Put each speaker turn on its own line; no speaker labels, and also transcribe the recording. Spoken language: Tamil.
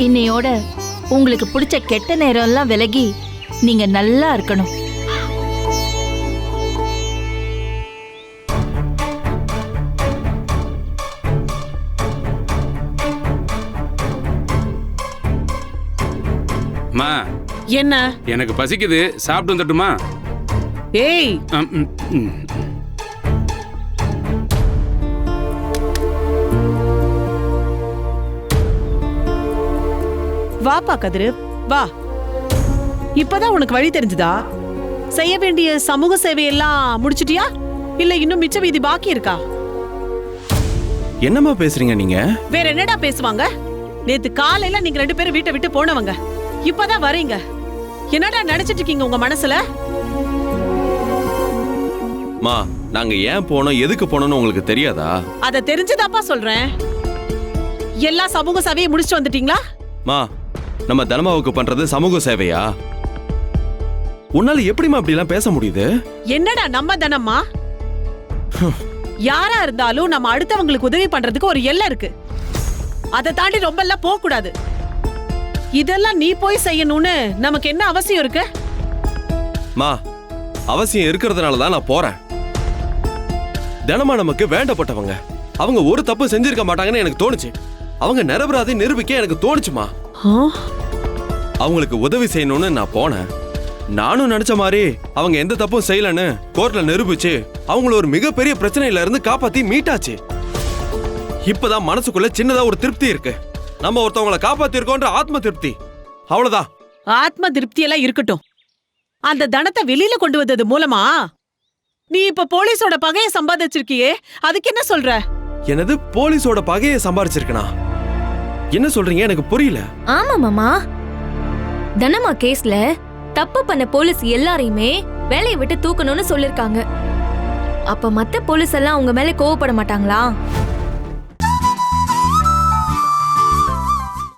இன்னையோட உங்களுக்கு பிடிச்ச கெட்ட நேரம் எல்லாம் விலகி நீங்க நல்லா இருக்கணும்.
மா
என்ன?
எனக்கு பசிக்குது, சாப்பிட்டு வந்துட்டுமா?
ஏய், வாப்பா கதிரு, வா. இப்பதான் உனக்கு வழி தெரிஞ்சுதா? செய்ய வேண்டிய சமூக சேவையெல்லாம் முடிச்சிட்டியா? இல்ல இன்னும் மிச்ச மீதி பாக்கி இருக்கா?
என்னம்மா பேசுறீங்க நீங்க?
வேற என்னடா பேசுவாங்க? நேத்து காலையில நீங்க 2 பேரும் வீட்டை விட்டு போனவங்க, இப்பதான் வரீங்க. என்னடா நினைச்சிட்டு இருக்கீங்க உங்க மனசுல?
மா, நாங்க ஏன் போனோம், எதுக்கு போனோம்னு உங்களுக்கு தெரியாதா?
அத தெரிஞ்சுதாப்பா சொல்றேன். எல்லா சமூக சேவையை முடிச்சிட்டு வந்துட்டீங்களா?
மா, நம்ம தனமாவுக்கு பண்றது சமூக சேவையா? உன்னால எப்படிமா அப்படி எல்லாம் பேச முடியுது?
என்னடா நம்ம தனமா? யாரா இருந்தாலும் நம்ம அடுத்தவங்களுக்கு உதவி பண்றதுக்கு ஒரு எல்லை இருக்கு. அதை தாண்டி ரொம்ப எல்லாம் போக கூடாது. இதெல்லாம் நீ போய் செய்யணும்னு நமக்கு என்ன அவசியம் இருக்கு?
மா, அவசியம் இருக்கிறதுனால தான் நான் போறேன். தினமா நமக்கு வேண்டப்பட்டவங்க, அவங்க ஒரு தப்பு செஞ்சிருக்க மாட்டாங்கன்னு எனக்கு தோணுச்சு. அவங்க நிரபராதி நிரூபிக்க எனக்கு தோணுச்சுமா. அவங்களுக்கு உதவி செய்யணும்னு நான் போனேன். நானும் நினைச்ச மாதிரி அவங்க எந்த தப்பும் செய்யலன்னு கோர்ட்ல நிரூபிச்சு அவங்கள ஒரு மிகப்பெரிய பிரச்சனையில இருந்து காப்பாத்தி மீட்டாச்சு. இப்பதான் மனசுக்குள்ள சின்னதா ஒரு திருப்தி இருக்கு. நம்ம ஒருத்தவங்களை காப்பாத்தி இருக்கோன்ற ஆத்ம திருப்தி, அவ்வளவுதான்.
ஆத்ம திருப்தி எல்லாம் இருக்கட்டும். அந்த தனத்தை வெளியில கொண்டு வந்தது மூலமா நீ இப்ப போலீஸோட பகையை சம்பாதிச்சிருக்கியே, அதுக்கு என்ன சொல்ற?
எனது போலீஸோட பகையை சம்பாரிச்சிருக்கனா? என்ன சொல்றீங்க? எனக்கு புரியல.
ஆமா மாமா, தனமா கேஸ்ல தப்பு பண்ண போலீஸ் எல்லாரையுமே வேலையை விட்டு தூக்கணும்னு சொல்லிருக்காங்க. அப்ப மத்த போலீஸ் எல்லாம் உங்க மேல கோவப்பட மாட்டாங்களா?